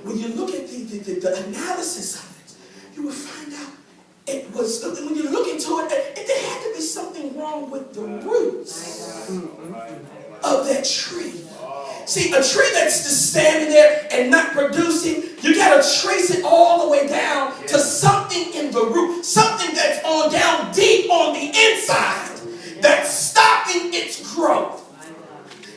when you look at the analysis of it, you will find out it was, when you look into it, there had to be something wrong with the roots of that tree. See, a tree that's just standing there and not producing, you got to trace it all the way down to something in the root, something that's on down deep on the inside that's stopping its growth.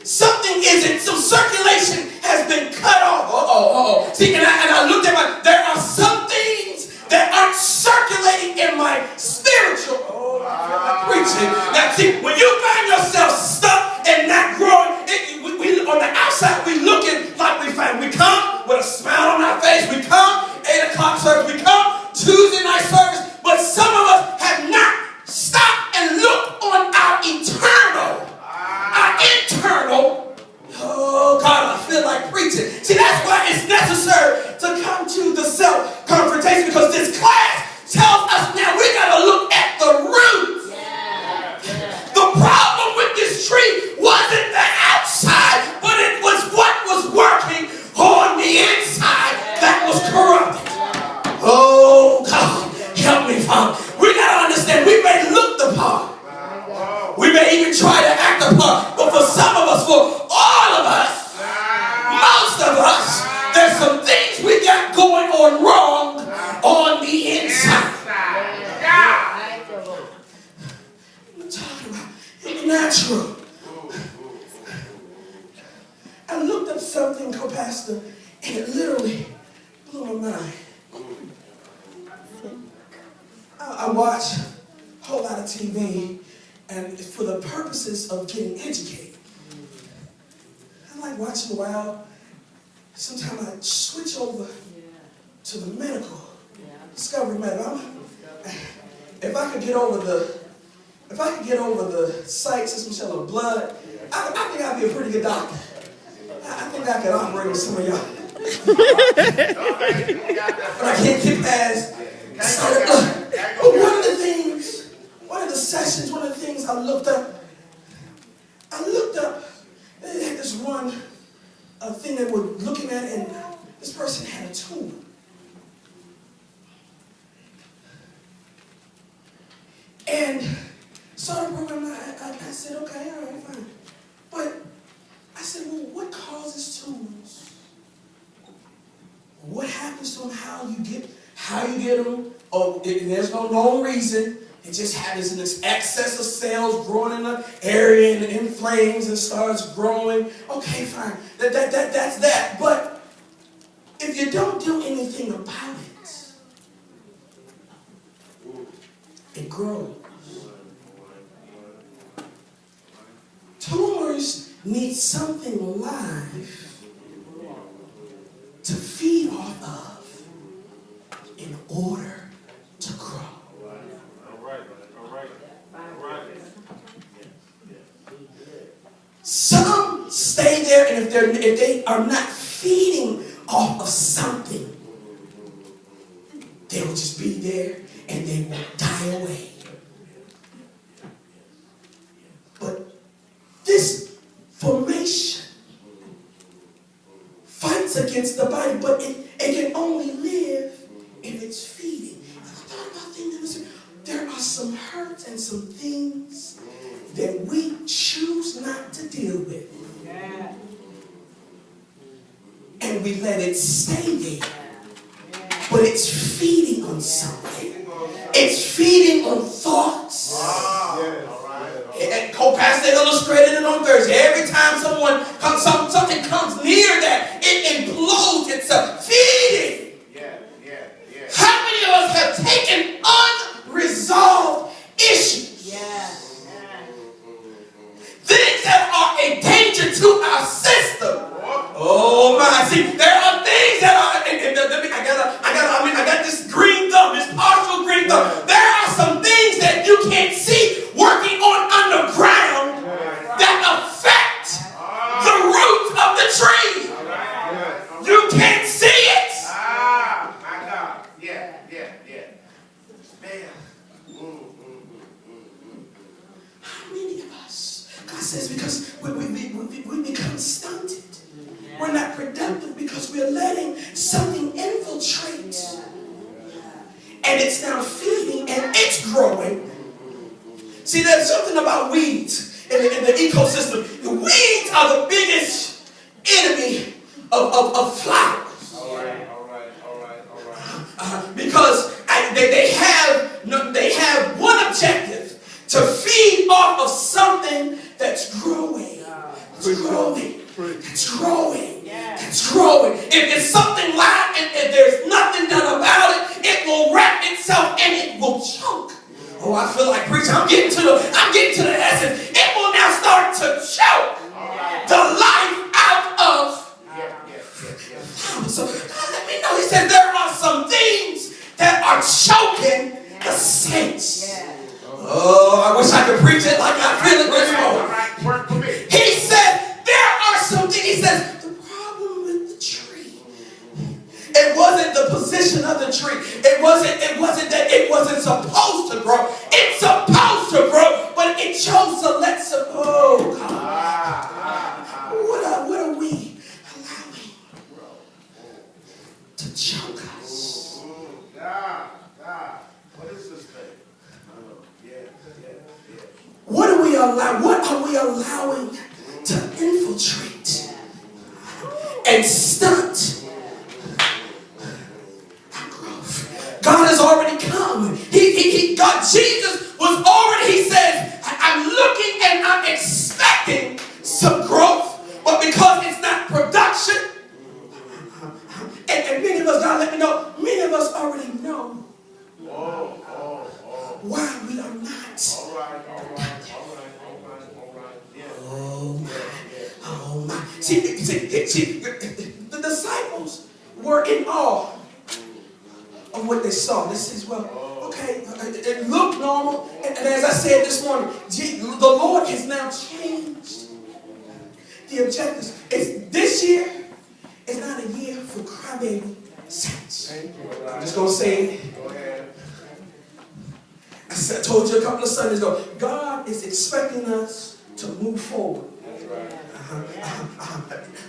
Something isn't, some circulation has been cut off. See, and I looked at there are some things that aren't circulating in my spiritual. I feel like preaching. Now, see, when you find yourself stuck and not growing, we on the outside, we looking like we find. We come with a smile on our face. We come, 8 o'clock service. We come, Tuesday night service. But some of us have not stopped and looked on our eternal. Our internal, oh God, I feel like preaching. See, that's why it's necessary to come to the self-confrontation, because this class tells us now we got to look at the roots. The problem with this tree wasn't the outside, but it was what was working on the inside that was corrupted. Oh God, help me, Father. We got to understand, we may look the part. We may even try to act the part, but for some of us, for all of us, most of us, there's some things we got going on wrong on the inside. I'm talking about it's natural. I looked up something, co-pastor, and it literally blew my mind. I watch a whole lot of TV, and for the purposes of getting educated. I like watching a while. Sometimes I switch over to the medical, Discovery Medical. If I could get over the sight, Sister Michelle, of blood, I think I'd be a pretty good doctor. I think I could operate with some of y'all. But I can't get past. But one of the sessions, one of the things I looked up, they had this one thing that we're looking at, and this person had a tumor. And started the program, I said, okay, all right, fine. But I said, well, what causes tumors? What happens to them? How you get them? Oh, there's no known reason. It just happens in this excess of cells growing in the area, and it inflames and starts growing. Okay, fine. That's that. But if you don't do anything about it, it grows. Tumors need something alive to feed off of in order to grow. Some stay there, and if they are not feeding off of something, they will just be there and they will die away. But this formation fights against the body, but it can only live if it's feeding. And I thought about things. There are some hurts and some things that we choose not to deal with. Yeah. And we let it stay there. But it's feeding on something. It's feeding on thoughts. And co-pastor illustrated it on Thursday. Every time something comes near that, it implodes itself. Feeding. How many of us have taken unresolved issues? Things that are a danger to our system. Oh my! See, there are things that are. I got this green thumb, this partial green thumb. There are some things that you can't see working on underground that affect the roots of the tree. You something infiltrates. And it's now feeding and it's growing. See, there's something about weeds in the ecosystem. The weeds are the biggest enemy of flowers. Because they have one objective: to feed off of something that's growing. It's growing. It's growing. It's growing. If it's something live and there's nothing done about it, it will wrap itself and it will choke. Oh, I feel like preaching. I'm getting to the essence. It will now start to choke the life out of. So let me know. He said there are some things that are choking the saints. Oh, I wish I could preach it like I feel it this morning. He said there are some things. He says the problem with the tree, it wasn't the position of the tree. It wasn't that it wasn't supposed to grow. It's supposed to grow, but it chose to let some. Oh God! What are we allowing to choke us? What is this thing? What are we allowing to infiltrate and stunt our growth? God has already come. Jesus was already, he says, I'm looking and I'm expecting some growth, but because it's not production, and many of us, God let me know, many of us already know why we are not. Oh my. See, the disciples were in awe of what they saw. This is, well, okay, it looked normal. And as I said this morning, the Lord has now changed the objectives. This year is not a year for crybaby saints. I'm just going to say it. I told you a couple of Sundays ago, God is expecting us to move forward.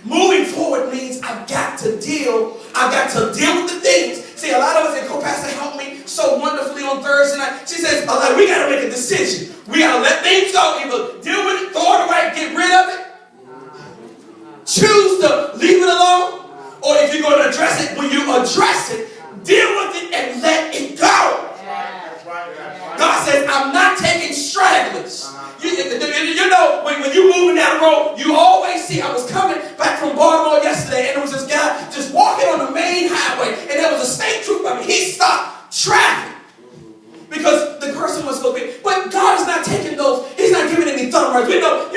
Moving forward means I've got to deal with the things. See, a lot of us, and co-pastor helped me so wonderfully on Thursday night. She says, we got to make a decision. We got to let things go. Either deal with it, throw it away, get rid of it. Choose to leave it alone. Or if you're going to address it, when you address it, deal with it and let it go. God says, I'm not taking stragglers. You know, when you're moving down the road, you always see, I was coming back from Baltimore yesterday, and there was this guy just walking on the main highway, and there was a state trooper. I mean, he stopped traffic because the person was supposed to be. But God is not taking those. He's not giving any thumb rights. We know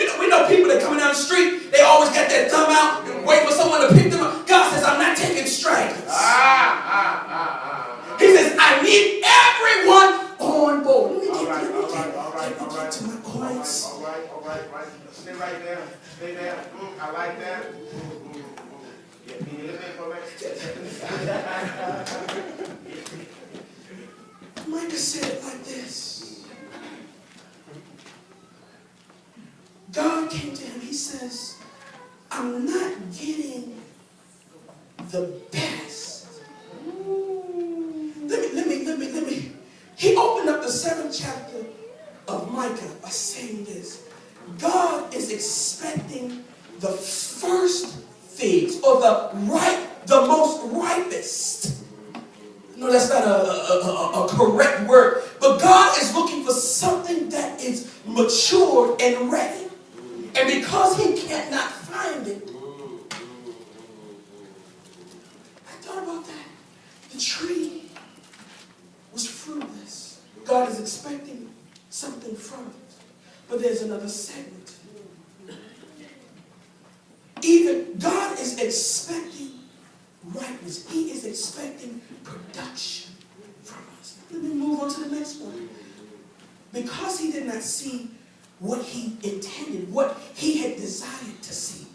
people that coming down the street, they always got that thumb out and wait for someone to pick them up. God says, I'm not taking stragglers. He says, I need everyone on board. Let me get to my points. All right. Stay right there. Stay there. I like that. Yeah, can you listen for me? Micah said it like this. God came to him. He says, I'm not getting the best. Let me. He opened up the 7th chapter of Micah by saying this. God is expecting the first figs, or the most ripest. No, that's not a correct word. But God is looking for something that is matured and ready. And because he cannot find it, I thought about that. The tree was fruitless. God is expecting something from it. But there's another segment. Even God is expecting rightness. He is expecting production from us. Let me move on to the next one. Because he did not see what he intended, what he had desired to see,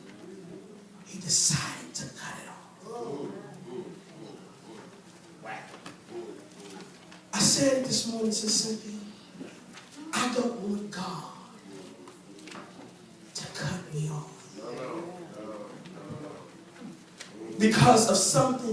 he decided to cut it off. I said it this morning to Cynthia. I don't want God to cut me off because of something